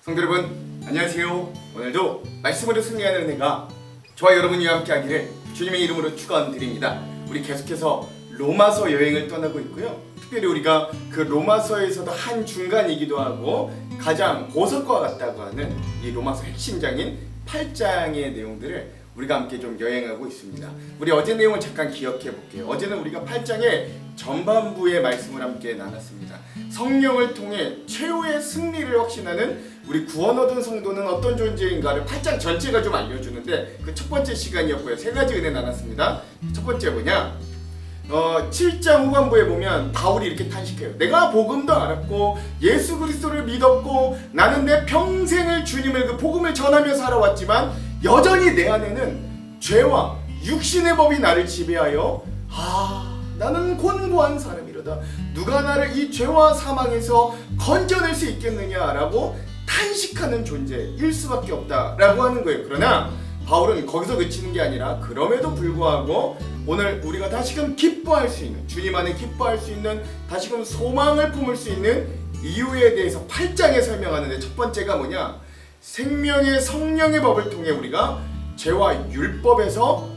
성도 여러분, 안녕하세요. 오늘도 말씀으로 승리하는 은혜가 저와 여러분과 함께 하기를 주님의 이름으로 축원드립니다. 우리 계속해서 로마서 여행을 떠나고 있고요. 특별히 우리가 그 로마서에서도 한 중간이기도 하고 가장 보석과 같다고 하는 이 로마서 핵심장인 8장의 내용들을 우리가 함께 좀 여행하고 있습니다. 우리 어제 내용을 잠깐 기억해 볼게요. 어제는 우리가 8장의 전반부의 말씀을 함께 나눴습니다. 성령을 통해 최후의 승리를 확신하는 우리 구원 얻은 성도는 어떤 존재인가를 8장 전체가 좀 알려주는데 그 첫 번째 시간이었고요. 세 가지 은혜 나눴습니다. 첫 번째 뭐냐? 7장 후반부에 보면 바울이 이렇게 탄식해요. 내가 복음도 알았고 예수 그리스도를 믿었고 나는 내 평생을 주님의 그 복음을 전하며 살아왔지만 여전히 내 안에는 죄와 육신의 법이 나를 지배하여 나는 곤고한 사람이로다. 누가 나를 이 죄와 사망에서 건져낼 수 있겠느냐라고 탄식하는 존재일 수밖에 없다라고 하는 거예요. 그러나 바울은 거기서 그치는 게 아니라 그럼에도 불구하고 오늘 우리가 다시금 기뻐할 수 있는, 주님 안에 기뻐할 수 있는, 다시금 소망을 품을 수 있는 이유에 대해서 8장에 설명하는데 첫 번째가 뭐냐? 생명의 성령의 법을 통해 우리가 죄와 율법에서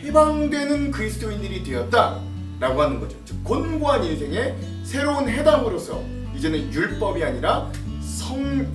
해방되는 그리스도인들이 되었다 라고 하는 거죠. 즉 곤고한 인생의 새로운 해당으로서 이제는 율법이 아니라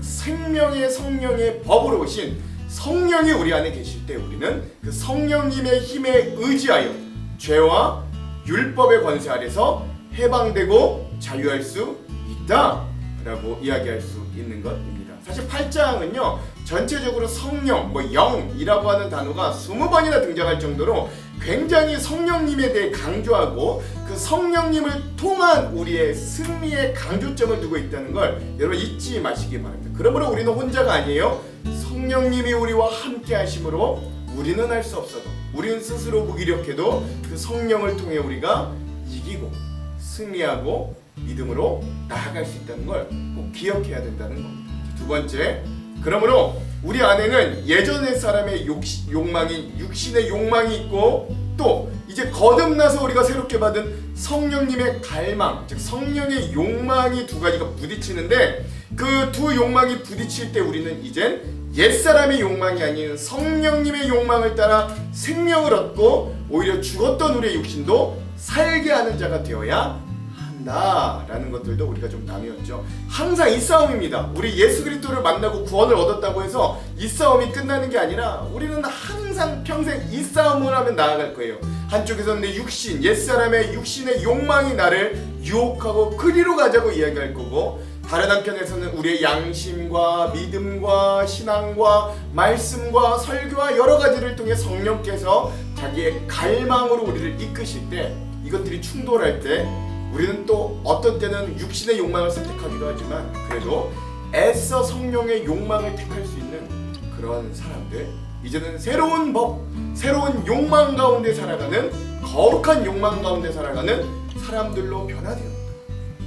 생명의 성령의 법으로 오신 성령이 우리 안에 계실 때 우리는 그 성령님의 힘에 의지하여 죄와 율법의 권세 아래서 해방되고 자유할 수 있다라고 이야기할 수 있는 것입니다. 사실 8장은요 전체적으로 성령, 영이라고 하는 단어가 20번이나 등장할 정도로 굉장히 성령님에 대해 강조하고 그 성령님을 통한 우리의 승리에 강조점을 두고 있다는 걸 여러분 잊지 마시기 바랍니다. 그러므로 우리는 혼자가 아니에요. 성령님이 우리와 함께 하심으로 우리는 할 수 없어도, 우리는 스스로 무기력해도 그 성령을 통해 우리가 이기고 승리하고 믿음으로 나아갈 수 있다는 걸 꼭 기억해야 된다는 겁니다. 두 번째, 그러므로 우리 안에는 예전의 사람의 욕망인 육신의 욕망이 있고 또 이제 거듭나서 우리가 새롭게 받은 성령님의 갈망, 즉 성령의 욕망이 두 가지가 부딪히는데 그 두 욕망이 부딪힐 때 우리는 이젠 옛사람의 욕망이 아닌 성령님의 욕망을 따라 생명을 얻고 오히려 죽었던 우리의 육신도 살게 하는 자가 되어야 한다라는 것들도 우리가 좀 나누었죠. 항상 이 싸움입니다. 우리 예수 그리스도를 만나고 구원을 얻었다고 해서 이 싸움이 끝나는 게 아니라 우리는 항상 평생 이 싸움을 하면 나아갈 거예요. 한쪽에서는 내 육신, 옛사람의 육신의 욕망이 나를 유혹하고 그리로 가자고 이야기할 거고 다른 한편에서는 우리의 양심과 믿음과 신앙과 말씀과 설교와 여러 가지를 통해 성령께서 자기의 갈망으로 우리를 이끄실 때 이것들이 충돌할 때 우리는 또 어떤 때는 육신의 욕망을 선택하기도 하지만 그래도 애써 성령의 욕망을 택할 수 있는 그런 사람들, 이제는 새로운 법, 새로운 욕망 가운데 살아가는 거룩한 욕망 가운데 살아가는 사람들로 변화되었다.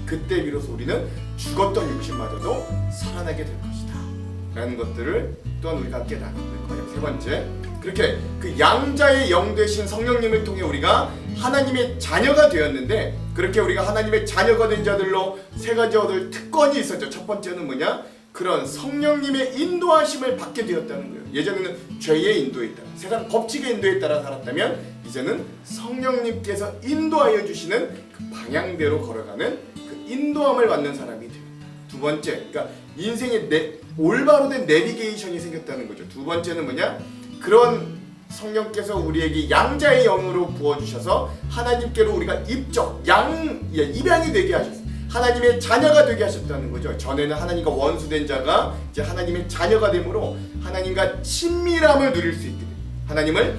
그때 비로소 우리는 죽었던 육신마저도 살아나게 될 것이다 라는 것들을 또한 우리가 함께 나눌 거예요. 세 번째, 그렇게 그 양자의 영 되신 성령님을 통해 우리가 하나님의 자녀가 되었는데 그렇게 우리가 하나님의 자녀가 된 자들로 세 가지 얻을 특권이 있었죠. 첫 번째는 뭐냐? 그런 성령님의 인도하심을 받게 되었다는 거예요. 예전에는 죄의 인도에 따라, 세상 법칙의 인도에 따라 살았다면 이제는 성령님께서 인도하여 주시는 그 방향대로 걸어가는 그 인도함을 받는 사람이 되었다. 두 번째, 그러니까 인생의 올바로 된 내비게이션이 생겼다는 거죠. 두 번째는 뭐냐? 그런 성령께서 우리에게 양자의 영으로 부어주셔서 하나님께로 우리가 입양이 되게 하셨어요. 하나님의 자녀가 되게 하셨다는 거죠. 전에는 하나님과 원수된 자가 이제 하나님의 자녀가 되므로 하나님과 친밀함을 누릴 수 있게 됩니다. 하나님을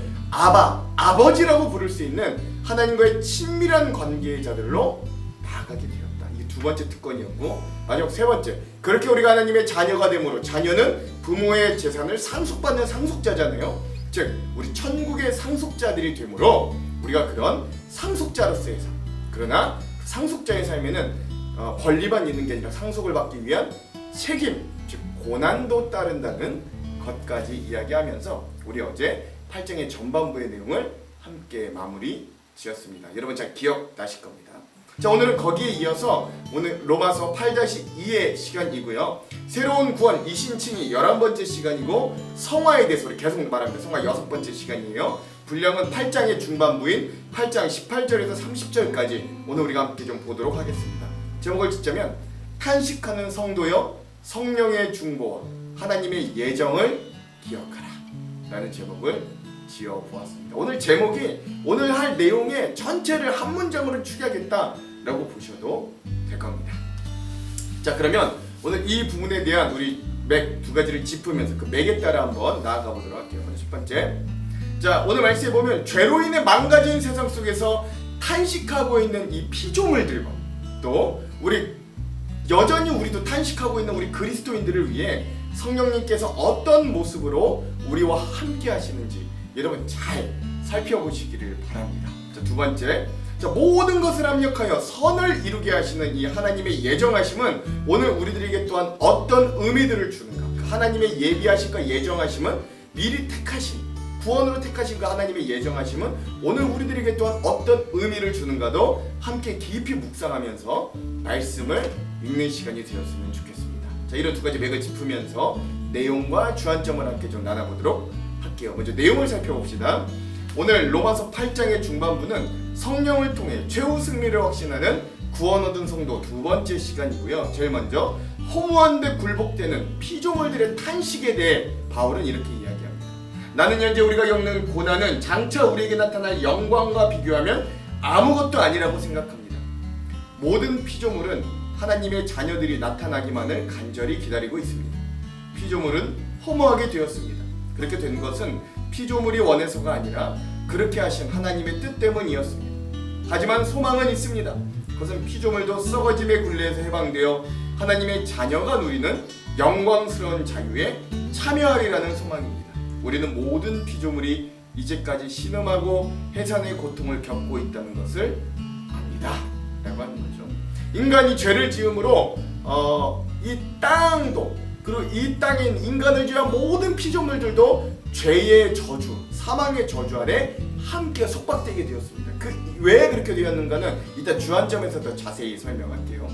아버지라고 부를 수 있는 하나님과의 친밀한 관계의 자들로 나아가게 되었다. 이게 두 번째 특권이었고, 마지막 세 번째, 그렇게 우리가 하나님의 자녀가 되므로, 자녀는 부모의 재산을 상속받는 상속자잖아요. 즉 우리 천국의 상속자들이 되므로 우리가 그런 상속자로서의 삶, 그러나 상속자의 삶에는 권리만 있는 게 아니라 상속을 받기 위한 책임, 즉 고난도 따른다는 것까지 이야기하면서 우리 어제 8장의 전반부의 내용을 함께 마무리 지었습니다. 여러분 잘 기억나실 겁니다. 자, 오늘은 거기에 이어서 오늘 로마서 8-2의 시간이고요. 새로운 구원 이신칭이 11번째 시간이고, 성화에 대해서 우리 계속 말합니다. 성화 6번째 시간이에요. 분량은 8장의 중반부인 8장 18절에서 30절까지 오늘 우리가 함께 좀 보도록 하겠습니다. 제목을 짓자면 탄식하는 성도여 성령의 중보와 하나님의 예정을 기억하라 라는 제목을 지어보았습니다. 오늘 제목이 오늘 할 내용의 전체를 한 문장으로 추리하겠다라고 보셔도 될 겁니다. 자, 그러면 오늘 이 부분에 대한 우리 맥 두 가지를 짚으면서 그 맥에 따라 한번 나아가 보도록 할게요. 먼저 첫 번째, 자, 오늘 말씀에 보면 죄로 인해 망가진 세상 속에서 탄식하고 있는 이 피조물들과 또 우리 여전히 우리도 탄식하고 있는 우리 그리스도인들을 위해 성령님께서 어떤 모습으로 우리와 함께 하시는지 여러분 잘 살펴보시기를 바랍니다. 자, 두 번째, 자, 모든 것을 합력하여 선을 이루게 하시는 이 하나님의 예정하심은 오늘 우리들에게 또한 어떤 의미들을 주는가? 그 하나님의 예비하심과 예정하심은 미리 택하신, 구원으로 택하신 그 하나님의 예정하심은 오늘 우리들에게 또한 어떤 의미를 주는가도 함께 깊이 묵상하면서 말씀을 읽는 시간이 되었으면 좋겠습니다. 자, 이런 두 가지 맥을 짚으면서 내용과 주안점을 함께 좀 나눠보도록 할게요. 먼저 내용을 살펴봅시다. 오늘 로마서 8장의 중반부는 성령을 통해 최후 승리를 확신하는 구원 얻은 성도 두 번째 시간이고요. 제일 먼저 허무한 데 굴복되는 피조물들의 탄식에 대해 바울은 이렇게 이야기합니다. 나는 현재 우리가 겪는 고난은 장차 우리에게 나타날 영광과 비교하면 아무것도 아니라고 생각합니다. 모든 피조물은 하나님의 자녀들이 나타나기만을 간절히 기다리고 있습니다. 피조물은 허무하게 되었습니다. 그렇게 된 것은 피조물이 원해서가 아니라 그렇게 하신 하나님의 뜻 때문이었습니다. 하지만 소망은 있습니다. 그것은 피조물도 썩어짐의 굴레에서 해방되어 하나님의 자녀가 누리는 영광스러운 자유에 참여하리라는 소망입니다. 우리는 모든 피조물이 이제까지 신음하고 해산의 고통을 겪고 있다는 것을 압니다 라고 하는 거죠. 인간이 죄를 지음으로 이 땅도, 그리고 이 땅에 인간을 위한 모든 피조물들도 죄의 저주, 사망의 저주 아래 함께 속박되게 되었습니다. 왜 그렇게 되었는가는 이따 주안점에서 더 자세히 설명할게요.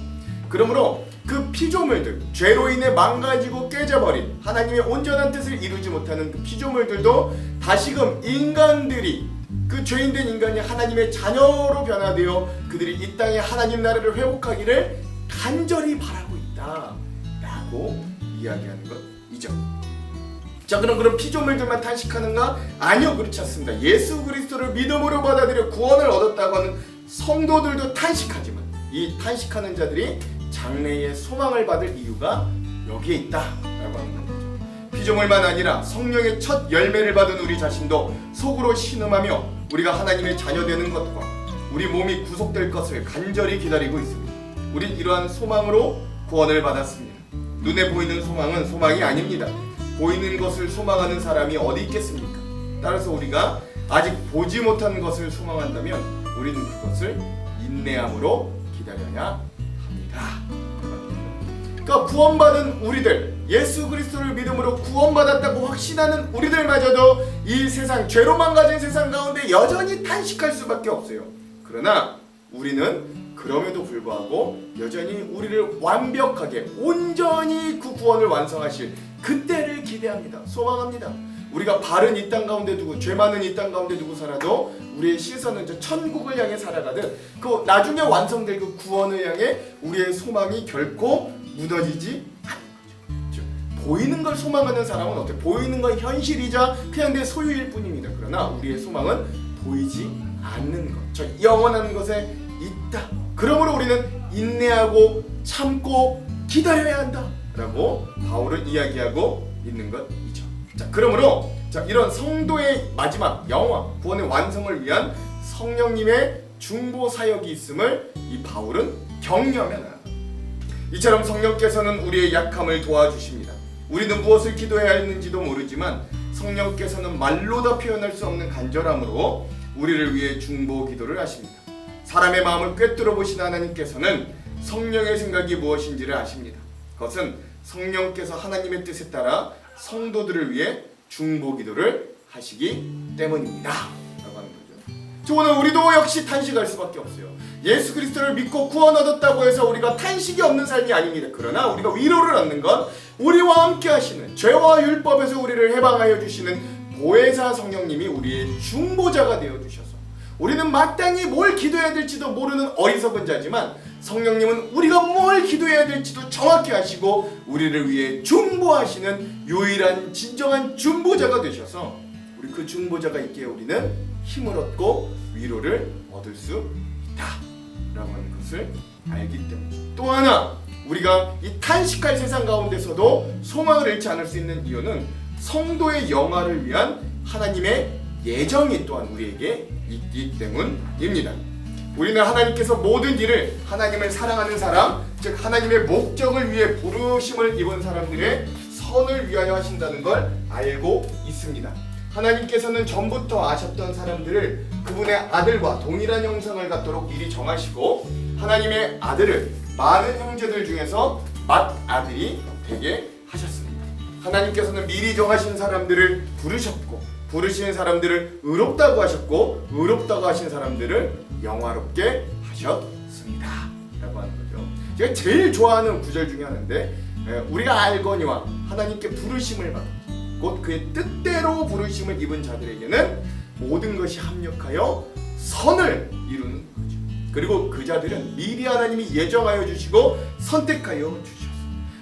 그러므로 그 피조물들, 죄로 인해 망가지고 깨져버린 하나님의 온전한 뜻을 이루지 못하는 그 피조물들도 다시금 인간들이, 그 죄인된 인간이 하나님의 자녀로 변화되어 그들이 이 땅에 하나님 나라를 회복하기를 간절히 바라고 있다 라고 이야기하는 것이죠. 자, 그럼 피조물들만 탄식하는가? 아니요, 그렇지 않습니다. 예수 그리스도를 믿음으로 받아들여 구원을 얻었다고 하는 성도들도 탄식하지만 이 탄식하는 자들이 장래의 소망을 받을 이유가 여기에 있다라고 하는 거죠. 피조물만 아니라 성령의 첫 열매를 받은 우리 자신도 속으로 신음하며 우리가 하나님의 자녀 되는 것과 우리 몸이 구속될 것을 간절히 기다리고 있습니다. 우린 이러한 소망으로 구원을 받았습니다. 눈에 보이는 소망은 소망이 아닙니다. 보이는 것을 소망하는 사람이 어디 있겠습니까? 따라서 우리가 아직 보지 못한 것을 소망한다면 우리는 그것을 인내함으로 기다려야 합니다. 그러니까 구원받은 우리들, 예수 그리스도를 믿음으로 구원받았다고 확신하는 우리들마저도 이 세상, 죄로 망가진 세상 가운데 여전히 탄식할 수밖에 없어요. 그러나 우리는 그럼에도 불구하고 여전히 우리를 완벽하게 온전히 그 구원을 완성하실 그때를 기대합니다. 소망합니다. 우리가 바른 이 땅 가운데 두고 죄 많은 이 땅 가운데 두고 살아도 우리의 시선은 저 천국을 향해 살아가듯 그 나중에 완성될 그 구원을 향해 우리의 소망이 결코 무너지지 않는 거죠. 보이는 걸 소망하는 사람은 어때? 보이는 건 현실이자 그냥 내 소유일 뿐입니다. 그러나 우리의 소망은 보이지 않는 것, 저 영원한 것에 있다. 그러므로 우리는 인내하고 참고 기다려야 한다 라고 바울은 이야기하고 있는 것이죠. 자, 그러므로 이런 성도의 마지막 영화, 구원의 완성을 위한 성령님의 중보 사역이 있음을 이 바울은 격려합니다. 이처럼 성령께서는 우리의 약함을 도와주십니다. 우리는 무엇을 기도해야 했는지도 모르지만 성령께서는 말로 다 표현할 수 없는 간절함으로 우리를 위해 중보 기도를 하십니다. 사람의 마음을 꿰뚫어 보신 하나님께서는 성령의 생각이 무엇인지를 아십니다. 그것은 성령께서 하나님의 뜻에 따라 성도들을 위해 중보 기도를 하시기 때문입니다 라고 하는 거죠. 오늘 우리도 역시 탄식할 수밖에 없어요. 예수 그리스도를 믿고 구원 얻었다고 해서 우리가 탄식이 없는 삶이 아닙니다. 그러나 우리가 위로를 얻는 건 우리와 함께 하시는, 죄와 율법에서 우리를 해방하여 주시는 보혜사 성령님이 우리의 중보자가 되어 주셔서, 우리는 마땅히 뭘 기도해야 될지도 모르는 어리석은 자지만 성령님은 우리가 뭘 기도해야 될지도 정확히 하시고 우리를 위해 중보하시는 유일한 진정한 중보자가 되셔서, 우리 그 중보자가 있기에 우리는 힘을 얻고 위로를 얻을 수 있다라고 하는 것을 알기 때문에, 또 하나 우리가 이 탄식할 세상 가운데서도 소망을 잃지 않을 수 있는 이유는 성도의 영화를 위한 하나님의 예정이 또한 우리에게 있기 때문입니다. 우리는 하나님께서 모든 일을 하나님을 사랑하는 사람, 즉 하나님의 목적을 위해 부르심을 입은 사람들의 선을 위하여 하신다는 걸 알고 있습니다. 하나님께서는 전부터 아셨던 사람들을 그분의 아들과 동일한 형상을 갖도록 미리 정하시고 하나님의 아들을 많은 형제들 중에서 맏아들이 되게 하셨습니다. 하나님께서는 미리 정하신 사람들을 부르셨고, 부르신 사람들을 의롭다고 하셨고, 의롭다고 하신 사람들을 영화롭게 하셨습니다 라고 하는 거죠. 제가 제일 좋아하는 구절 중에 하나인데, 우리가 알거니와 하나님께 부르심을 받고 곧 그의 뜻대로 부르심을 입은 자들에게는 모든 것이 합력하여 선을 이루는 거죠. 그리고 그 자들은 미리 하나님이 예정하여 주시고 선택하여 주셔서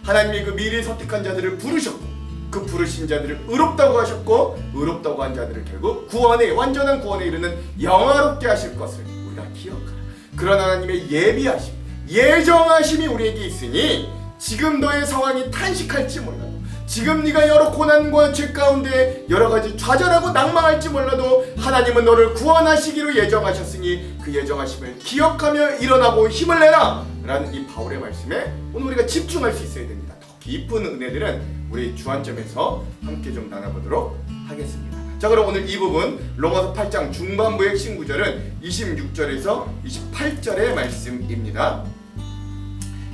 하나님이 그 미리 선택한 자들을 부르셨고, 그 부르신 자들을 의롭다고 하셨고, 의롭다고 한 자들을 결국 구원에, 완전한 구원에 이르는 영화롭게 하실 것을 우리가 기억하라. 그런 하나님의 예비하심, 예정하심이 우리에게 있으니 지금 너의 상황이 탄식할지 몰라도, 지금 네가 여러 고난과 죄 가운데 여러 가지 좌절하고 낭망할지 몰라도 하나님은 너를 구원하시기로 예정하셨으니 그 예정하심을 기억하며 일어나고 힘을 내라 라는 이 바울의 말씀에 오늘 우리가 집중할 수 있어야 됩니다. 더 깊은 은혜들은 우리 주안점에서 함께 좀 나눠보도록 하겠습니다. 자, 그럼 오늘 이 부분 로마서 8장 중반부의 핵심 구절은 26절에서 28절의 말씀입니다.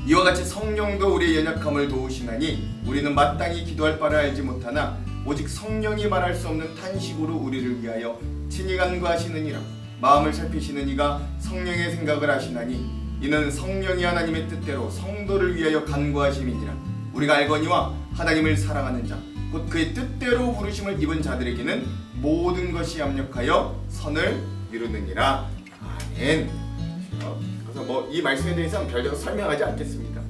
이와 같이 성령도 우리의 연약함을 도우시나니 우리는 마땅히 기도할 바를 알지 못하나 오직 성령이 말할 수 없는 탄식으로 우리를 위하여 친히 간구하시느니라. 마음을 살피시는 이가 성령의 생각을 하시나니 이는 성령이 하나님의 뜻대로 성도를 위하여 간구하심이니라. 우리가 알거니와 하나님을 사랑하는 자 곧 그의 뜻대로 부르심을 입은 자들에게는 모든 것이 합력하여 선을 이루느니라. 아멘. 그래서 뭐 이 말씀에 대해서는 별도로 설명하지 않겠습니다.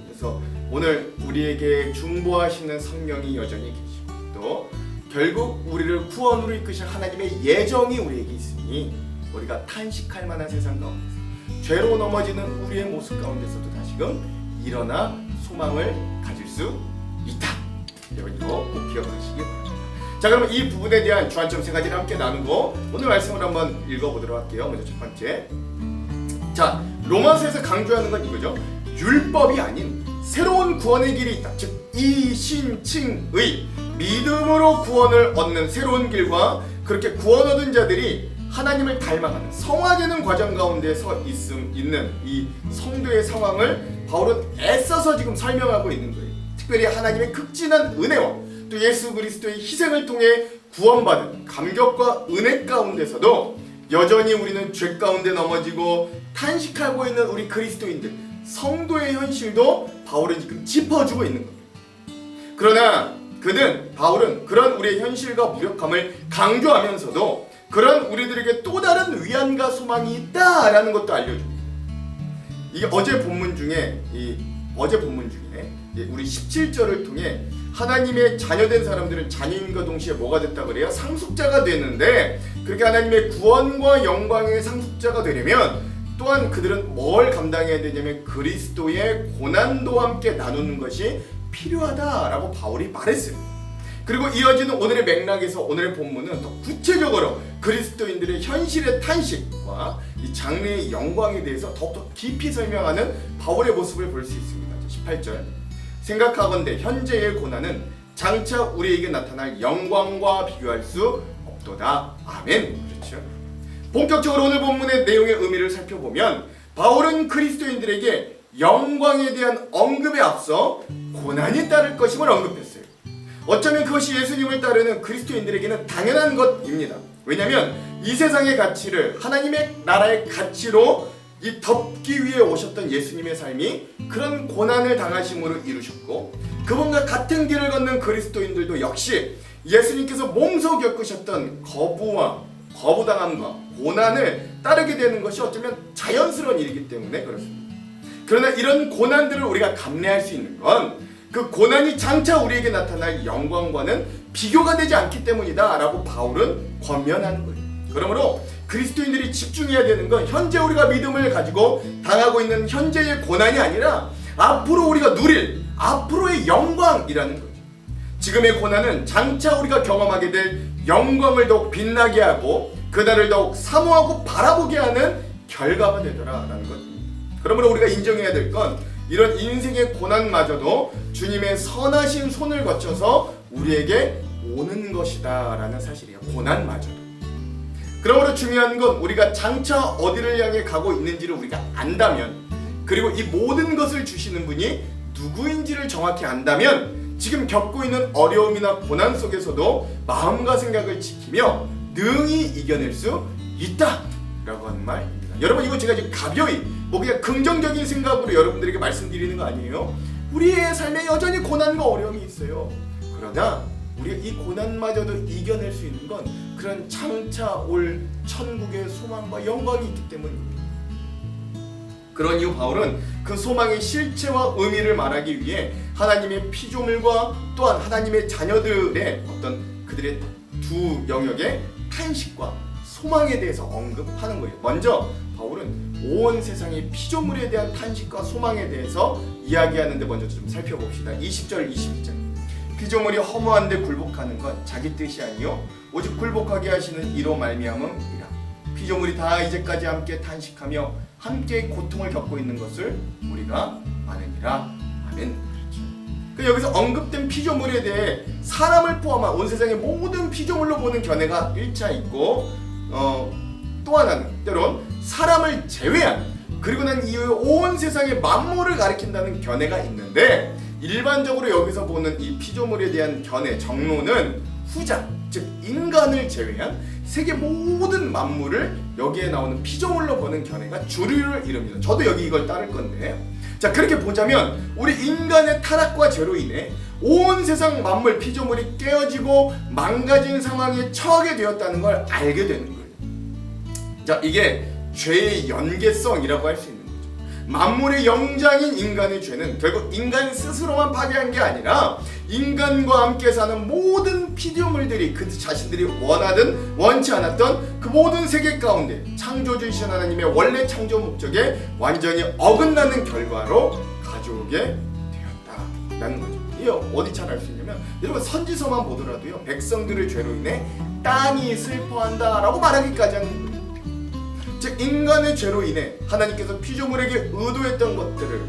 그래서 오늘 우리에게 중보하시는 성령이 여전히 계시고, 또 결국 우리를 구원으로 이끄실 하나님의 예정이 우리에게 있으니 우리가 탄식할 만한 세상 가운데서, 죄로 넘어지는 우리의 모습 가운데서도 다시금 일어나 소망을 가질 수 있다. 여러분 이거 꼭 기억하시기 바랍니다. 자, 그러면 이 부분에 대한 주안점 세 가지를 함께 나누고 오늘 말씀을 한번 읽어보도록 할게요. 먼저 첫 번째, 자, 로마서에서 강조하는 건 이거죠. 율법이 아닌 새로운 구원의 길이 있다. 즉 이신칭의 믿음으로 구원을 얻는 새로운 길과 그렇게 구원 얻은 자들이 하나님을 닮아가는 성화되는 과정 가운데 서 있는 이 성도의 상황을 바울은 애써서 지금 설명하고 있는 거예요. 특별히 하나님의 극진한 은혜와 또 예수 그리스도의 희생을 통해 구원받은 감격과 은혜 가운데서도 여전히 우리는 죄 가운데 넘어지고 탄식하고 있는 우리 그리스도인들, 성도의 현실도 바울은 지금 짚어주고 있는 겁니다. 그러나 바울은 그런 우리의 현실과 무력함을 강조하면서도 그런 우리들에게 또 다른 위안과 소망이 있다라는 것도 알려줍니다. 이게 어제 본문 중에 우리 17절을 통해 하나님의 자녀된 사람들은 자녀인과 동시에 뭐가 됐다 그래요? 상속자가 되는데, 그렇게 하나님의 구원과 영광의 상속자가 되려면 또한 그들은 뭘 감당해야 되냐면 그리스도의 고난도 함께 나누는 것이 필요하다라고 바울이 말했어요. 그리고 이어지는 오늘의 맥락에서 오늘의 본문은 더 구체적으로 그리스도인들의 현실의 탄식과 이 장래의 영광에 대해서 더욱더 깊이 설명하는 바울의 모습을 볼 수 있습니다. 18절, 생각하건대 현재의 고난은 장차 우리에게 나타날 영광과 비교할 수 없도다. 아멘. 그렇죠. 본격적으로 오늘 본문의 내용의 의미를 살펴보면 바울은 그리스도인들에게 영광에 대한 언급에 앞서 고난이 따를 것임을 언급했어요. 어쩌면 그것이 예수님을 따르는 그리스도인들에게는 당연한 것입니다. 왜냐하면 이 세상의 가치를 하나님의 나라의 가치로 이 덮기 위해 오셨던 예수님의 삶이 그런 고난을 당하심으로 이루셨고, 그분과 같은 길을 걷는 그리스도인들도 역시 예수님께서 몸소 겪으셨던 거부당함과 고난을 따르게 되는 것이 어쩌면 자연스러운 일이기 때문에 그렇습니다. 그러나 이런 고난들을 우리가 감내할 수 있는 건 그 고난이 장차 우리에게 나타날 영광과는 비교가 되지 않기 때문이다 라고 바울은 권면하는 거예요. 그러므로 그리스도인들이 집중해야 되는 건 현재 우리가 믿음을 가지고 당하고 있는 현재의 고난이 아니라 앞으로 우리가 누릴 앞으로의 영광이라는 거죠. 지금의 고난은 장차 우리가 경험하게 될 영광을 더욱 빛나게 하고 그날을 더욱 사모하고 바라보게 하는 결과가 되더라라는 것입니다. 그러므로 우리가 인정해야 될 건 이런 인생의 고난마저도 주님의 선하신 손을 거쳐서 우리에게 오는 것이다 라는 사실이에요. 고난마저도. 그러므로 중요한 건 우리가 장차 어디를 향해 가고 있는지를 우리가 안다면, 그리고 이 모든 것을 주시는 분이 누구인지를 정확히 안다면 지금 겪고 있는 어려움이나 고난 속에서도 마음과 생각을 지키며 능히 이겨낼 수 있다 라고 하는 말입니다. 여러분, 이거 제가 지금 가벼이 그냥 긍정적인 생각으로 여러분들에게 말씀드리는 거 아니에요. 우리의 삶에 여전히 고난과 어려움이 있어요. 그러나 우리가 이 고난마저도 이겨낼 수 있는 건 그런 장차 올 천국의 소망과 영광이 있기 때문입니다. 그런 이유 바울은 그 소망의 실체와 의미를 말하기 위해 하나님의 피조물과 또한 하나님의 자녀들의 어떤 그들의 두 영역의 탄식과 소망에 대해서 언급하는 거예요. 먼저 바울은 온 세상의 피조물에 대한 탄식과 소망에 대해서 이야기하는데 먼저 좀 살펴봅시다. 20절 21절. 피조물이 허무한데 굴복하는 건 자기 뜻이 아니요 오직 굴복하게 하시는 이로 말미암음이라. 피조물이 다 이제까지 함께 탄식하며 함께 고통을 겪고 있는 것을 우리가 아느니라. 아멘. 그렇죠. 여기서 언급된 피조물에 대해 사람을 포함한 온 세상의 모든 피조물로 보는 견해가 1차 있고, 또 하나는 때론 사람을 제외한, 그리고 난 이후에 온 세상의 만물을 가리킨다는 견해가 있는데, 일반적으로 여기서 보는 이 피조물에 대한 견해, 정론은 후자, 즉 인간을 제외한 세계 모든 만물을 여기에 나오는 피조물로 보는 견해가 주류를 이룹니다. 저도 여기 이걸 따를 건데, 자, 그렇게 보자면 우리 인간의 타락과 죄로 인해 온 세상 만물 피조물이 깨어지고 망가진 상황에 처하게 되었다는 걸 알게 되는 거예요. 자, 이게 죄의 연계성이라고 할 수 있는 거죠. 만물의 영장인 인간의 죄는 결국 인간 스스로만 파괴한 게 아니라 인간과 함께 사는 모든 피조물들이 그 자신들이 원하든 원치 않았던 그 모든 세계 가운데 창조주이신 하나님의 원래 창조 목적에 완전히 어긋나는 결과로 가져오게 되었다라는 거죠. 이게 어디 잘 알 수 있냐면, 여러분 선지서만 보더라도요, 백성들의 죄로 인해 땅이 슬퍼한다라고 말하기까지 하는 거예요. 즉 인간의 죄로 인해 하나님께서 피조물에게 의도했던 것들을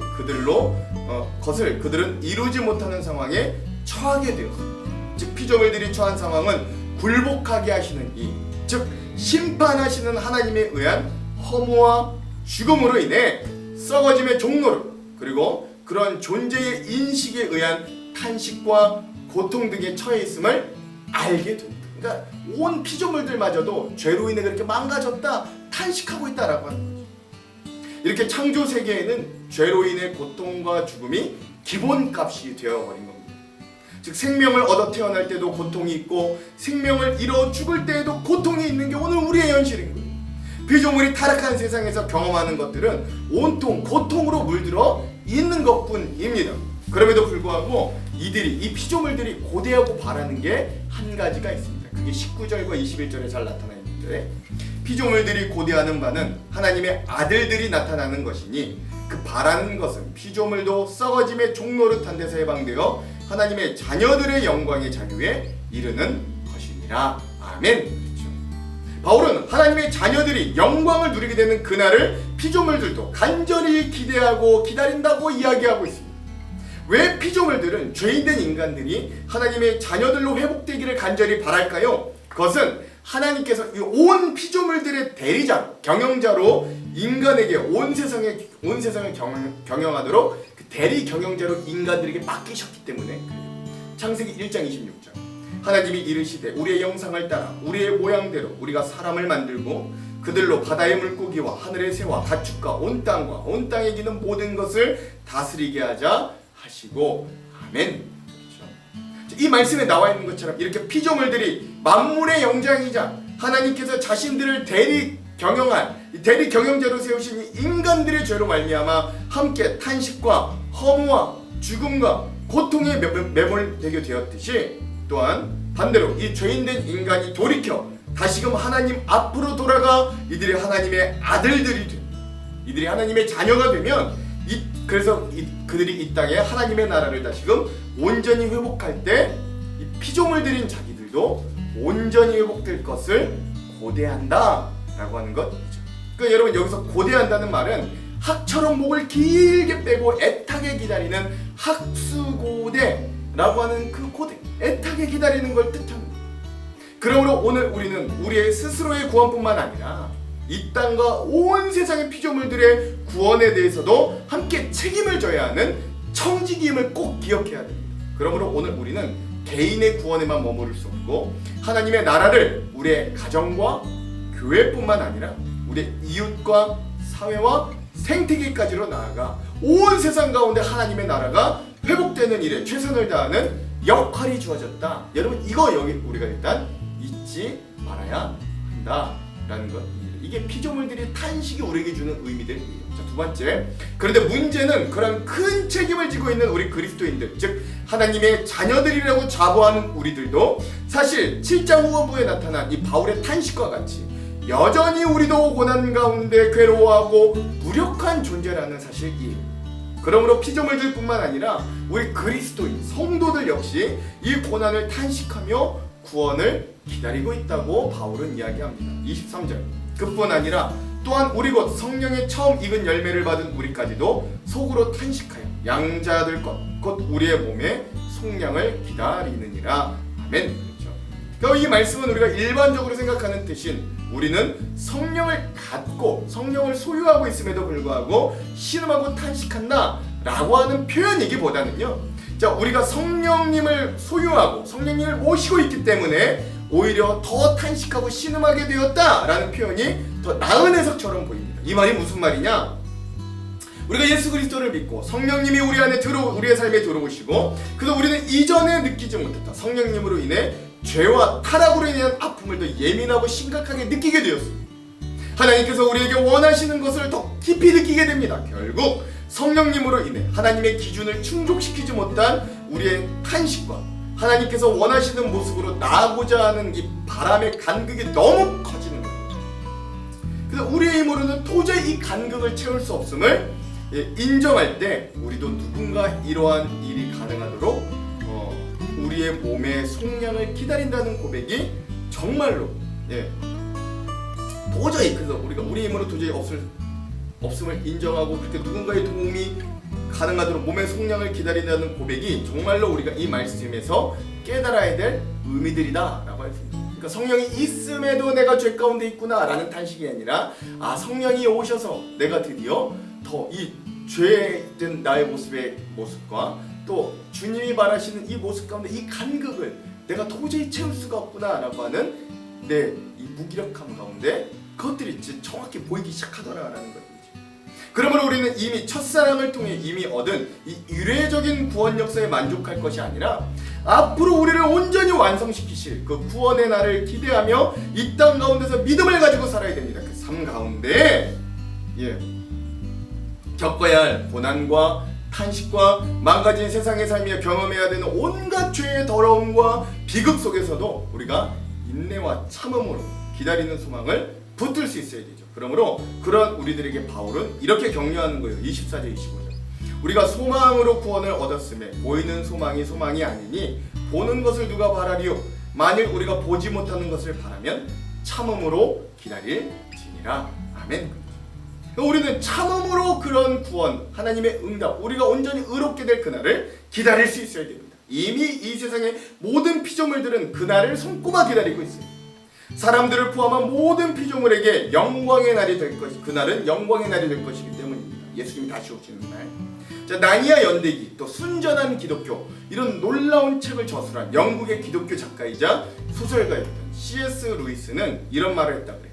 그들은 이루지 못하는 상황에 처하게 되었습니다. 즉 피조물들이 처한 상황은 굴복하게 하시는 즉 심판하시는 하나님에 의한 허무와 죽음으로 인해 썩어짐의 종로로, 그리고 그런 존재의 인식에 의한 탄식과 고통 등에 처해 있음을 알게 됩니다. 그러니까 온 피조물들마저도 죄로 인해 그렇게 망가졌다, 탄식하고 있다라고 하는 거죠. 이렇게 창조 세계에는 죄로 인해 고통과 죽음이 기본값이 되어버린 겁니다. 즉 생명을 얻어 태어날 때도 고통이 있고 생명을 잃어 죽을 때에도 고통이 있는 게 오늘 우리의 현실인 거예요. 피조물이 타락한 세상에서 경험하는 것들은 온통 고통으로 물들어 있는 것뿐입니다. 그럼에도 불구하고 이 피조물들이 고대하고 바라는 게 한 가지가 있습니다. 그게 19절과 21절에 잘 나타나 있는데, 피조물들이 고대하는 바는 하나님의 아들들이 나타나는 것이니 그 바라는 것은 피조물도 썩어짐의 종노릇한 데서 해방되어 하나님의 자녀들의 영광의 자유에 이르는 것이니라. 아멘. 그렇죠. 바울은 하나님의 자녀들이 영광을 누리게 되는 그날을 피조물들도 간절히 기대하고 기다린다고 이야기하고 있습니다. 왜 피조물들은 죄인된 인간들이 하나님의 자녀들로 회복되기를 간절히 바랄까요? 그것은 하나님께서 이 온 피조물들의 대리자, 경영자로 인간에게 온 세상을 경영하도록 그 대리 경영자로 인간들에게 맡기셨기 때문에 그래요. 창세기 1장 26절. 하나님이 이르시되 우리의 형상을 따라 우리의 모양대로 우리가 사람을 만들고 그들로 바다의 물고기와 하늘의 새와 가축과 온 땅과 온 땅에 기는 모든 것을 다스리게 하자 하시고 아멘. 그렇죠? 이 말씀에 나와 있는 것처럼 이렇게 피조물들이 만물의 영장이자 하나님께서 자신들을 대리 경영자로 세우신 이 인간들의 죄로 말미암아 함께 탄식과 허무와 죽음과 고통에 매몰되게 되었듯이 또한 반대로 이 죄인된 인간이 돌이켜 다시금 하나님 앞으로 돌아가 이들이 하나님의 아들들이 돼 이들이 하나님의 자녀가 되면 그래서 그들이 이 땅에 하나님의 나라를 다시금 온전히 회복할 때 이 피조물들인 자기들도 온전히 회복될 것을 고대한다 라고 하는 것이죠. 그러니까 여러분 여기서 고대한다는 말은 학처럼 목을 길게 빼고 애타게 기다리는 학수고대라고 하는 그 고대, 애타게 기다리는 걸 뜻합니다. 그러므로 오늘 우리는 우리의 스스로의 구원뿐만 아니라 이 땅과 온 세상의 피조물들의 구원에 대해서도 함께 책임을 져야 하는 청지기임을 꼭 기억해야 됩니다. 그러므로 오늘 우리는 개인의 구원에만 머무를 수 없고 하나님의 나라를 우리의 가정과 교회뿐만 아니라 우리의 이웃과 사회와 생태계까지로 나아가 온 세상 가운데 하나님의 나라가 회복되는 일에 최선을 다하는 역할이 주어졌다. 여러분 이거 여기 우리가 일단 잊지 말아야 한다라는 것. 이게 피조물들이 탄식이 우리에게 주는 의미들이에요. 자, 두 번째. 그런데 문제는 그런 큰 책임을 지고 있는 우리 그리스도인들, 즉 하나님의 자녀들이라고 자부하는 우리들도 사실 7장 후반부에 나타난 이 바울의 탄식과 같이 여전히 우리도 고난 가운데 괴로워하고 무력한 존재라는 사실이에요. 그러므로 피조물들뿐만 아니라 우리 그리스도인 성도들 역시 이 고난을 탄식하며 구원을 기다리고 있다고 바울은 이야기합니다. 23절. 그뿐 아니라 또한 우리 곧 성령의 처음 익은 열매를 받은 우리까지도 속으로 탄식하여 양자될 것 곧 우리의 몸에 속량을 기다리느니라. 아멘. 그렇죠. 그러니까 이 말씀은 우리가 일반적으로 생각하는 대신 우리는 성령을 갖고 성령을 소유하고 있음에도 불구하고 신음하고 탄식한다 라고 하는 표현이기보다는요, 자, 우리가 성령님을 소유하고 성령님을 모시고 있기 때문에 오히려 더 탄식하고 신음하게 되었다라는 표현이 더 나은 해석처럼 보입니다. 이 말이 무슨 말이냐? 우리가 예수 그리스도를 믿고 성령님이 우리의 삶에 들어오시고 그래서 우리는 이전에 느끼지 못했던 성령님으로 인해 죄와 타락으로 인한 아픔을 더 예민하고 심각하게 느끼게 되었습니다. 하나님께서 우리에게 원하시는 것을 더 깊이 느끼게 됩니다. 결국 성령님으로 인해 하나님의 기준을 충족시키지 못한 우리의 탄식과 하나님께서 원하시는 모습으로 나아가고자 하는 이 바람의 간극이 너무 커지는 거예요. 그래서 우리의 힘으로는 도저히 이 간극을 채울 수 없음을 인정할 때 우리도 누군가 이러한 일이 가능하도록 우리의 몸의 속량을 기다린다는 고백이 정말로 도저히 그래서 우리가 우리 힘으로 도저히 없음을 인정하고 그렇게 누군가의 도움이 가능하도록 몸의 속량을 기다린다는 고백이 정말로 우리가 이 말씀에서 깨달아야 될 의미들이다라고 할 수 있습니다. 그러니까 성령이 있음에도 내가 죄 가운데 있구나라는 탄식이 아니라 성령이 오셔서 내가 드디어 더 이 죄된 나의 모습과 또 주님이 바라시는 이 모습 가운데 이 간극을 내가 도저히 채울 수가 없구나라고 하는 내 이 무기력함 가운데 그것들이 정확히 보이기 시작하더라라는 거죠. 그러므로 우리는 이미 첫사랑을 통해 이미 얻은 이 유례적인 구원 역사에 만족할 것이 아니라 앞으로 우리를 온전히 완성시키실 그 구원의 날을 기대하며 이 땅 가운데서 믿음을 가지고 살아야 됩니다. 그 삶 가운데 겪어야 할 고난과 탄식과 망가진 세상의 삶에 경험해야 되는 온갖 죄의 더러움과 비극 속에서도 우리가 인내와 참음으로 기다리는 소망을 붙들 수 있어야 되죠. 그러므로 그런 우리들에게 바울은 이렇게 격려하는 거예요. 24절 25절. 우리가 소망으로 구원을 얻었음에 보이는 소망이 아니니 보는 것을 누가 바라리요? 만일 우리가 보지 못하는 것을 바라면 참음으로 기다릴지니라. 아멘. 우리는 참음으로 그런 구원, 하나님의 응답, 우리가 온전히 의롭게 될 그날을 기다릴 수 있어야 됩니다. 이미 이 세상의 모든 피조물들은 그날을 손꼽아 기다리고 있습니다. 사람들을 포함한 모든 피조물에게 영광의 날이 될 것이, 그날은 영광의 날이 될 것이기 때문입니다. 예수님이 다시 오시는 날. 자, 나니아 연대기, 또 순전한 기독교, 이런 놀라운 책을 저술한 영국의 기독교 작가이자 소설가였던 C.S. 루이스는 이런 말을 했다 그래요.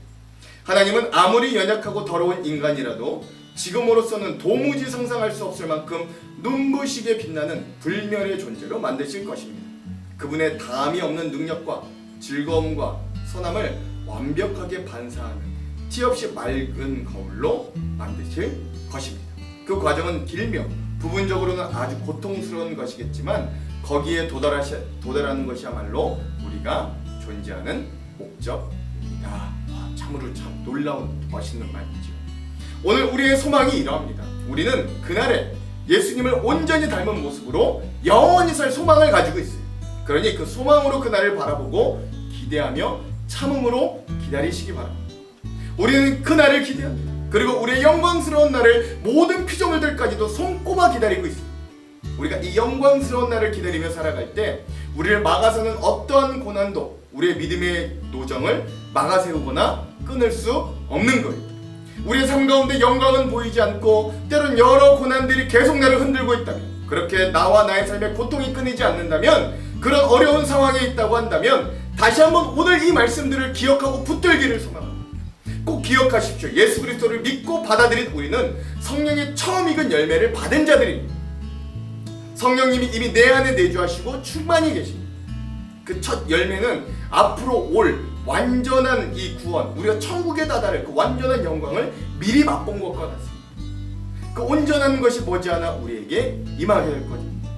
하나님은 아무리 연약하고 더러운 인간이라도 지금으로서는 도무지 상상할 수 없을 만큼 눈부시게 빛나는 불멸의 존재로 만드실 것입니다. 그분의 다함이 없는 능력과 즐거움과 선함을 완벽하게 반사하는 티 없이 맑은 거울로 만드실 것입니다. 그 과정은 길며 부분적으로는 아주 고통스러운 것이겠지만 거기에 도달하는 것이야말로 우리가 존재하는 목적입니다. 참으로 참 놀라운 멋있는 말이죠. 오늘 우리의 소망이 이러합니다. 우리는 그날에 예수님을 온전히 닮은 모습으로 영원히 살 소망을 가지고 있어요. 그러니 그 소망으로 그날을 바라보고 기대하며 참음으로 기다리시기 바랍니다. 우리는 그날을 기대합니다. 그리고 우리의 영광스러운 날을 모든 피조물들까지도 손꼽아 기다리고 있습니다. 우리가 이 영광스러운 날을 기다리며 살아갈 때 우리를 막아서는 어떠한 고난도 우리의 믿음의 노정을 막아세우거나 끊을 수 없는 거예요. 우리의 삶 가운데 영광은 보이지 않고 때론 여러 고난들이 계속 나를 흔들고 있다면, 그렇게 나와 나의 삶에 고통이 끊이지 않는다면, 그런 어려운 상황에 있다고 한다면 다시 한번 오늘 이 말씀들을 기억하고 붙들기를 소망합니다. 꼭 기억하십시오. 예수 그리스도를 믿고 받아들인 우리는 성령의 처음 익은 열매를 받은 자들입니다. 성령님이 이미 내 안에 내주하시고 충만히 계십니다. 그 첫 열매는 앞으로 올 완전한 이 구원, 우리가 천국에 다다를 그 완전한 영광을 미리 맛본 것과 같습니다. 그 온전한 것이 머지않아 우리에게 임하게 될 것입니다.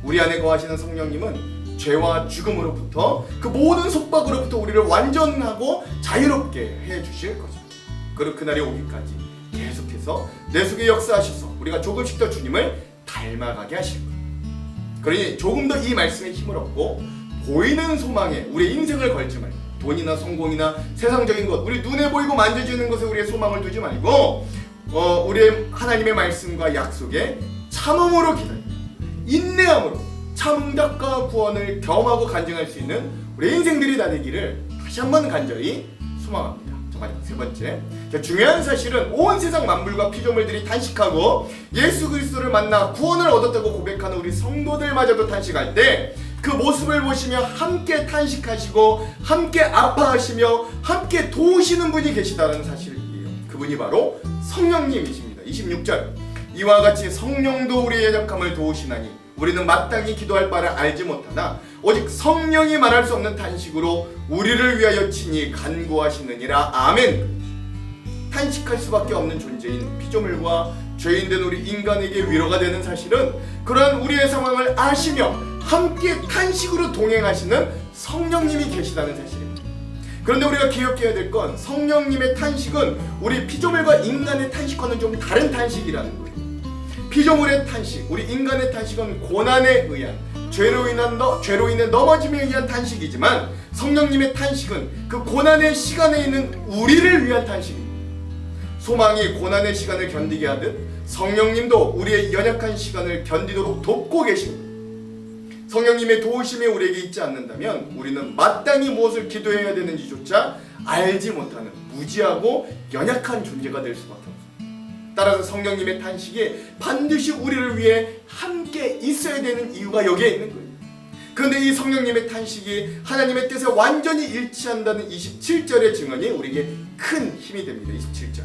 우리 안에 거하시는 성령님은 죄와 죽음으로부터 그 모든 속박으로부터 우리를 완전하고 자유롭게 해주실 것입니다. 그리고 그날이 오기까지 계속해서 내 속에 역사하셔서 우리가 조금씩 더 주님을 닮아가게 하실 거예요. 그러니 조금 더 이 말씀에 힘을 얻고 보이는 소망에 우리의 인생을 걸지 말고, 돈이나 성공이나 세상적인 것, 우리 눈에 보이고 만져지는 것에 우리의 소망을 두지 말고 우리의 하나님의 말씀과 약속에 참음으로 기다리고 인내함으로 참응답과 구원을 경험하고 간증할 수 있는 우리의 인생들이 다 되기를 다시 한번 간절히 소망합니다. 마지막 세 번째, 중요한 사실은 온 세상 만물과 피조물들이 탄식하고 예수 그리스도를 만나 구원을 얻었다고 고백하는 우리 성도들마저도 탄식할 때 그 모습을 보시며 함께 탄식하시고 함께 아파하시며 함께 도우시는 분이 계시다는 사실이에요. 그분이 바로 성령님이십니다. 26절, 이와 같이 성령도 우리의 연약함을 도우시나니 우리는 마땅히 기도할 바를 알지 못하나 오직 성령이 말할 수 없는 탄식으로 우리를 위하여 친히 간구하시느니라. 아멘. 탄식할 수밖에 없는 존재인 피조물과 죄인된 우리 인간에게 위로가 되는 사실은 그러한 우리의 상황을 아시며 함께 탄식으로 동행하시는 성령님이 계시다는 사실입니다. 그런데 우리가 기억해야 될 건 성령님의 탄식은 우리 피조물과 인간의 탄식과는 좀 다른 탄식이라는 거예요. 피조물의 탄식, 우리 인간의 탄식은 고난에 의한 죄로 인해 넘어짐에 의한 탄식이지만 성령님의 탄식은 그 고난의 시간에 있는 우리를 위한 탄식입니다. 소망이 고난의 시간을 견디게 하듯 성령님도 우리의 연약한 시간을 견디도록 돕고 계십니다. 성령님의 도우심이 우리에게 있지 않는다면 우리는 마땅히 무엇을 기도해야 되는지조차 알지 못하는 무지하고 연약한 존재가 될 수밖에 없습니다. 따라서 성령님의 탄식이 반드시 우리를 위해 함께 있어야 되는 이유가 여기에 있는 거예요. 그런데 이 성령님의 탄식이 하나님의 뜻에 완전히 일치한다는 27절의 증언이 우리에게 큰 힘이 됩니다. 27절,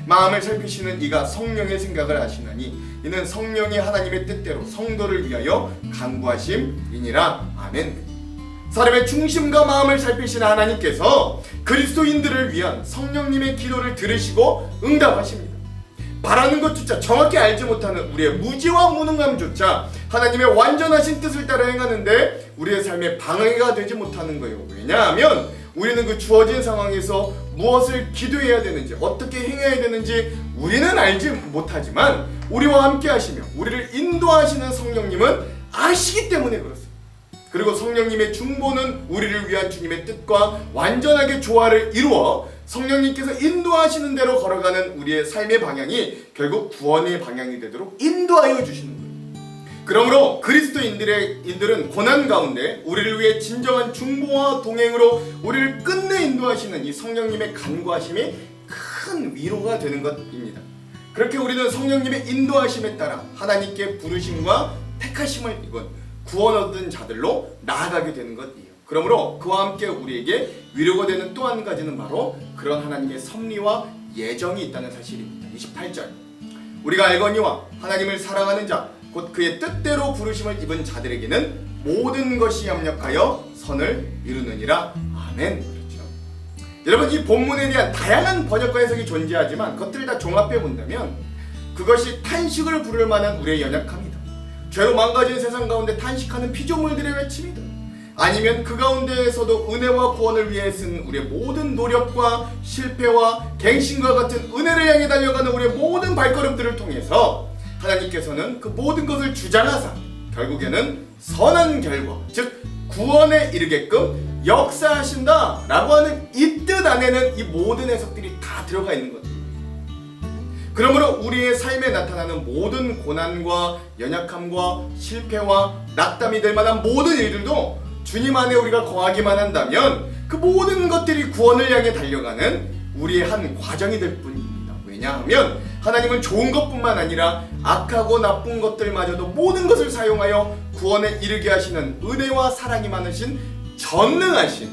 마음을 살피시는 이가 성령의 생각을 아시나니 이는 성령이 하나님의 뜻대로 성도를 위하여 간구하심이니라. 아멘. 사람의 중심과 마음을 살피시는 하나님께서 그리스도인들을 위한 성령님의 기도를 들으시고 응답하십니다. 바라는 것조차 정확히 알지 못하는 우리의 무지와 무능함조차 하나님의 완전하신 뜻을 따라 행하는데 우리의 삶에 방해가 되지 못하는 거예요. 왜냐하면 우리는 그 주어진 상황에서 무엇을 기도해야 되는지 어떻게 행해야 되는지 우리는 알지 못하지만 우리와 함께 하시며 우리를 인도하시는 성령님은 아시기 때문에 그렇습니다. 그리고 성령님의 중보는 우리를 위한 주님의 뜻과 완전하게 조화를 이루어 성령님께서 인도하시는 대로 걸어가는 우리의 삶의 방향이 결국 구원의 방향이 되도록 인도하여 주시는 거예요. 그러므로 그리스도인들은 고난 가운데 우리를 위해 진정한 중보와 동행으로 우리를 끝내 인도하시는 이 성령님의 간구하심이 큰 위로가 되는 것입니다. 그렇게 우리는 성령님의 인도하심에 따라 하나님께 부르심과 택하심을 입은 구원 얻은 자들로 나아가게 되는 것이에요. 그러므로 그와 함께 우리에게 위로가 되는 또 한 가지는 바로 그런 하나님의 섭리와 예정이 있다는 사실입니다. 28절 우리가 알거니와 하나님을 사랑하는 자 곧 그의 뜻대로 부르심을 입은 자들에게는 모든 것이 협력하여 선을 이루느니라. 아멘. 그렇죠. 여러분, 이 본문에 대한 다양한 번역과 해석이 존재하지만 그것들을 다 종합해 본다면 그것이 탄식을 부를 만한 우리의 연약함이다. 죄로 망가진 세상 가운데 탄식하는 피조물들의 외침이다. 아니면 그 가운데에서도 은혜와 구원을 위해 쓴 우리의 모든 노력과 실패와 갱신과 같은 은혜를 향해 달려가는 우리의 모든 발걸음들을 통해서 하나님께서는 그 모든 것을 주장하사 결국에는 선한 결과, 즉 구원에 이르게끔 역사하신다 라고 하는 이 뜻 안에는 이 모든 해석들이 다 들어가 있는 것입니다. 그러므로 우리의 삶에 나타나는 모든 고난과 연약함과 실패와 낙담이 될 만한 모든 일들도 주님 안에 우리가 거하기만 한다면 그 모든 것들이 구원을 향해 달려가는 우리의 한 과정이 될 뿐입니다. 왜냐하면 하나님은 좋은 것뿐만 아니라 악하고 나쁜 것들마저도 모든 것을 사용하여 구원에 이르게 하시는 은혜와 사랑이 많으신 전능하신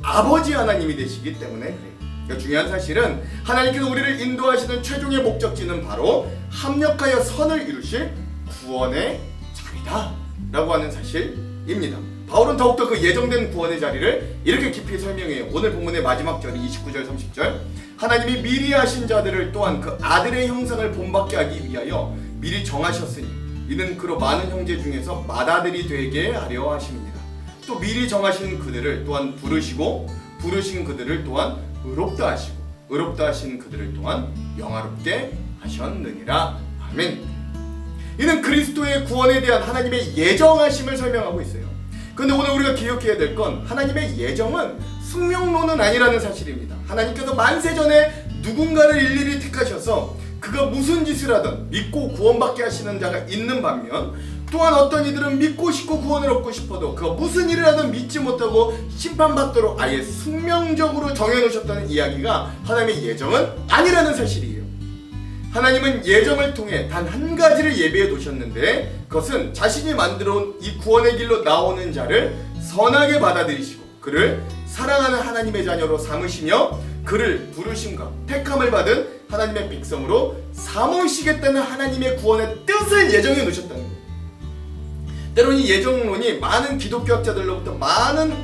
아버지 하나님이 되시기 때문에 그래요. 그러니까 중요한 사실은 하나님께서 우리를 인도하시는 최종의 목적지는 바로 합력하여 선을 이루실 구원의 자리다 라고 하는 사실입니다. 바울은 더욱더 그 예정된 구원의 자리를 이렇게 깊이 설명해요. 오늘 본문의 마지막 절이 29절 30절 하나님이 미리 하신 자들을 또한 그 아들의 형상을 본받게 하기 위하여 미리 정하셨으니 이는 그로 많은 형제 중에서 맏아들이 되게 하려 하십니다. 또 미리 정하신 그들을 또한 부르시고 부르신 그들을 또한 의롭다 하시고 의롭다 하신 그들을 또한 영화롭게 하셨느니라. 아멘. 이는 그리스도의 구원에 대한 하나님의 예정하심을 설명하고 있어요. 그런데 오늘 우리가 기억해야 될 건 하나님의 예정은 숙명론은 아니라는 사실입니다. 하나님께서 만세전에 누군가를 일일이 택하셔서 그가 무슨 짓을 하든 믿고 구원받게 하시는 자가 있는 반면 또한 어떤 이들은 믿고 싶고 구원을 얻고 싶어도 그가 무슨 일을 하든 믿지 못하고 심판받도록 아예 숙명적으로 정해놓으셨다는 이야기가 하나님의 예정은 아니라는 사실이에요. 하나님은 예정을 통해 단 한 가지를 예비해 두셨는데 그것은 자신이 만들어온 이 구원의 길로 나오는 자를 선하게 받아들이시고 그를 사랑하는 하나님의 자녀로 삼으시며 그를 부르심과 택함을 받은 하나님의 백성으로 삼으시겠다는 하나님의 구원의 뜻을 예정해 놓으셨다는 거예요. 때로는 이 예정론이 많은 기독교학자들로부터 많은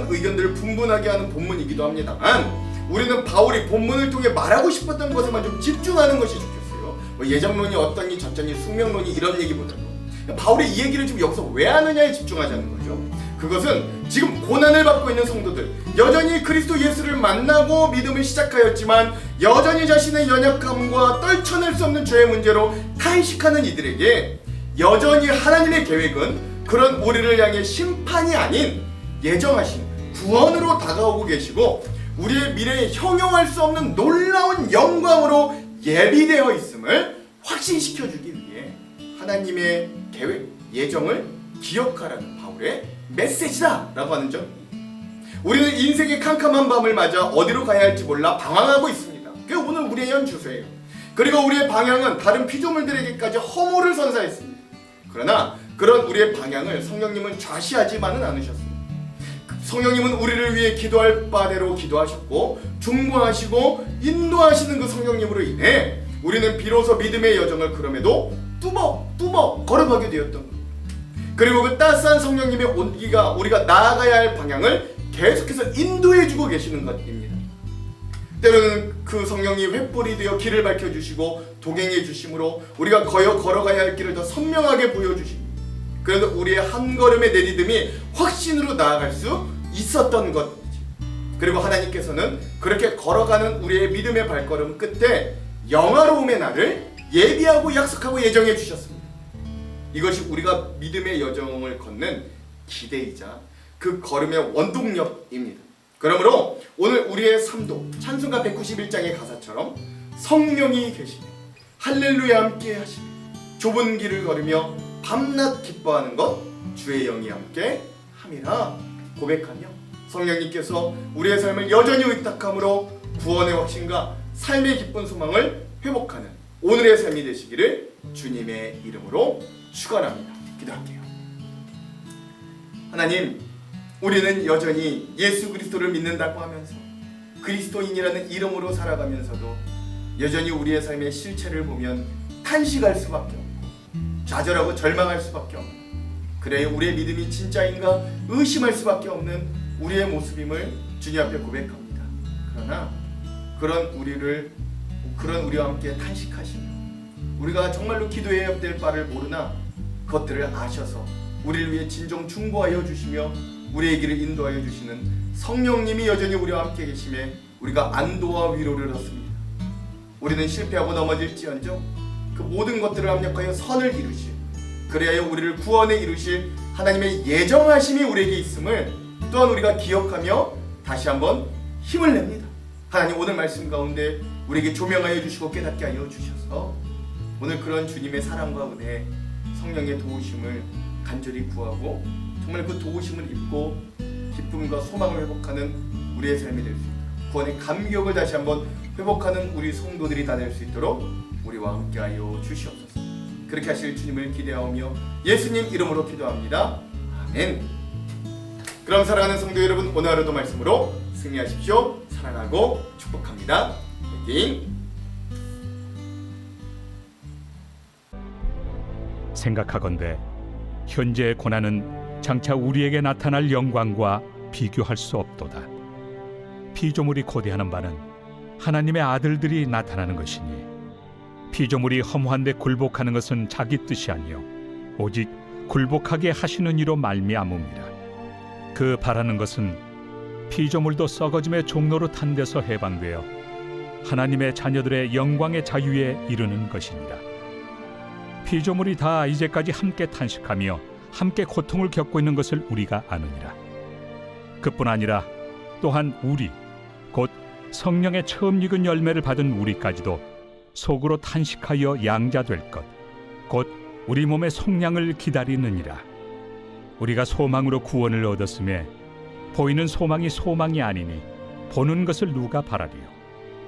의견들을 분분하게 하는 본문이기도 합니다만 우리는 바울이 본문을 통해 말하고 싶었던 것에만 좀 집중하는 것이 좋겠어요. 예정론이 어떠니 저쩌니 숙명론이 이런 얘기보다도 바울이 이 얘기를 지금 여기서 왜 하느냐에 집중하자는 거죠. 그것은 지금 고난을 받고 있는 성도들, 여전히 그리스도 예수를 만나고 믿음을 시작하였지만 여전히 자신의 연약함과 떨쳐낼 수 없는 죄의 문제로 탄식하는 이들에게 여전히 하나님의 계획은 그런 우리를 향해 심판이 아닌 예정하신 구원으로 다가오고 계시고 우리의 미래에 형용할 수 없는 놀라운 영광으로 예비되어 있음을 확신시켜주기 위해 하나님의 계획, 예정을 기억하라는 바울의 메시지다 라고 하는 점. 우리는 인생의 캄캄한 밤을 맞아 어디로 가야 할지 몰라 방황하고 있습니다. 그게 오늘 우리의 연주소예요. 그리고 우리의 방향은 다른 피조물들에게까지 허물을 선사했습니다. 그러나 그런 우리의 방향을 성령님은 좌시하지만은 않으셨습니다. 성령님은 우리를 위해 기도할 바대로 기도하셨고 중보하시고 인도하시는 그 성령님으로 인해 우리는 비로소 믿음의 여정을 그럼에도 뚜벅뚜벅 걸어가게 되었던 겁니다. 그리고 그 따스한 성령님의 온기가 우리가 나아가야 할 방향을 계속해서 인도해주고 계시는 것입니다. 때로는 그 성령이 횃불이 되어 길을 밝혀주시고 동행해 주심으로 우리가 걸어가야 할 길을 더 선명하게 보여주십니다. 그래서 우리의 한 걸음의 내디딤이 확신으로 나아갈 수 있었던 것이지. 그리고 하나님께서는 그렇게 걸어가는 우리의 믿음의 발걸음 끝에 영화로움의 날을 예비하고 약속하고 예정해 주셨습니다. 이것이 우리가 믿음의 여정을 걷는 기대이자 그 걸음의 원동력입니다. 그러므로 오늘 우리의 삶도 찬송가 191장의 가사처럼 성령이 계시며 할렐루야 함께 하시며 좁은 길을 걸으며 밤낮 기뻐하는 것 주의 영이 함께 함이라 고백하며 성령님께서 우리의 삶을 여전히 의탁함으로 구원의 확신과 삶의 기쁜 소망을 회복하는 오늘의 삶이 되시기를 주님의 이름으로 축원합니다. 기도할게요. 하나님, 우리는 여전히 예수 그리스도를 믿는다고 하면서 그리스도인이라는 이름으로 살아가면서도 여전히 우리의 삶의 실체를 보면 탄식할 수밖에 없고 좌절하고 절망할 수밖에 없는, 그래 우리의 믿음이 진짜인가 의심할 수밖에 없는 우리의 모습임을 주님 앞에 고백합니다. 그러나 그런 우리와 함께 탄식하시며 우리가 정말로 기도해야 될 바를 모르나 그것들을 아셔서 우리를 위해 진정 중보하여 주시며 우리의 길을 인도하여 주시는 성령님이 여전히 우리와 함께 계심에 우리가 안도와 위로를 얻습니다. 우리는 실패하고 넘어질지언정 그 모든 것들을 합력하여 선을 이루실, 그래야 우리를 구원에 이루실 하나님의 예정하심이 우리에게 있음을 또한 우리가 기억하며 다시 한번 힘을 냅니다. 하나님 오늘 말씀 가운데 우리에게 조명하여 주시고 깨닫게 하여 주셔서 오늘 그런 주님의 사랑과 은혜, 성령의 도우심을 간절히 구하고 정말 그 도우심을 입고 기쁨과 소망을 회복하는 우리의 삶이 될 수 있도록, 구원의 감격을 다시 한번 회복하는 우리 성도들이 다 될 수 있도록 우리와 함께하여 주시옵소서. 그렇게 하실 주님을 기대하며 예수님 이름으로 기도합니다. 아멘. 그럼 사랑하는 성도 여러분, 오늘 하루도 말씀으로 승리하십시오. 사랑하고 축복합니다. 화이팅! 생각하건대 현재의 고난은 장차 우리에게 나타날 영광과 비교할 수 없도다. 피조물이 고대하는 바는 하나님의 아들들이 나타나는 것이니 피조물이 허무한데 굴복하는 것은 자기 뜻이 아니요 오직 굴복하게 하시는 이로 말미암음이라. 그 바라는 것은 피조물도 썩어짐의 종로로 탄 데서 해방되어 하나님의 자녀들의 영광의 자유에 이르는 것이니라. 피조물이 다 이제까지 함께 탄식하며 함께 고통을 겪고 있는 것을 우리가 아느니라. 그뿐 아니라 또한 우리 곧 성령의 처음 익은 열매를 받은 우리까지도 속으로 탄식하여 양자될 것 곧 우리 몸의 속량을 기다리느니라. 우리가 소망으로 구원을 얻었음에 보이는 소망이 소망이 아니니 보는 것을 누가 바라리요.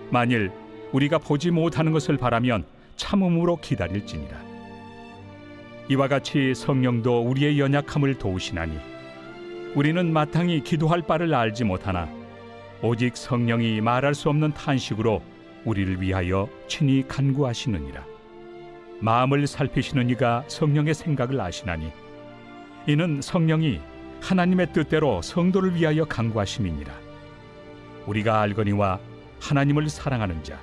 만일 우리가 보지 못하는 것을 바라면 참음으로 기다릴지니라. 이와 같이 성령도 우리의 연약함을 도우시나니 우리는 마땅히 기도할 바를 알지 못하나 오직 성령이 말할 수 없는 탄식으로 우리를 위하여 친히 간구하시느니라. 마음을 살피시는 이가 성령의 생각을 아시나니 이는 성령이 하나님의 뜻대로 성도를 위하여 간구하심이니라. 우리가 알거니와 하나님을 사랑하는 자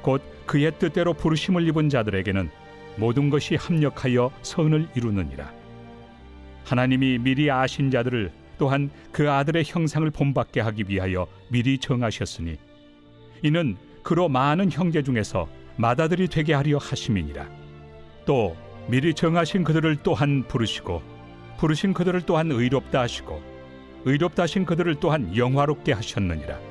곧 그의 뜻대로 부르심을 입은 자들에게는 모든 것이 합력하여 선을 이루느니라. 하나님이 미리 아신 자들을 또한 그 아들의 형상을 본받게 하기 위하여 미리 정하셨으니 이는 그로 많은 형제 중에서 맏아들이 되게 하려 하심이니라. 또 미리 정하신 그들을 또한 부르시고 부르신 그들을 또한 의롭다 하시고 의롭다 하신 그들을 또한 영화롭게 하셨느니라.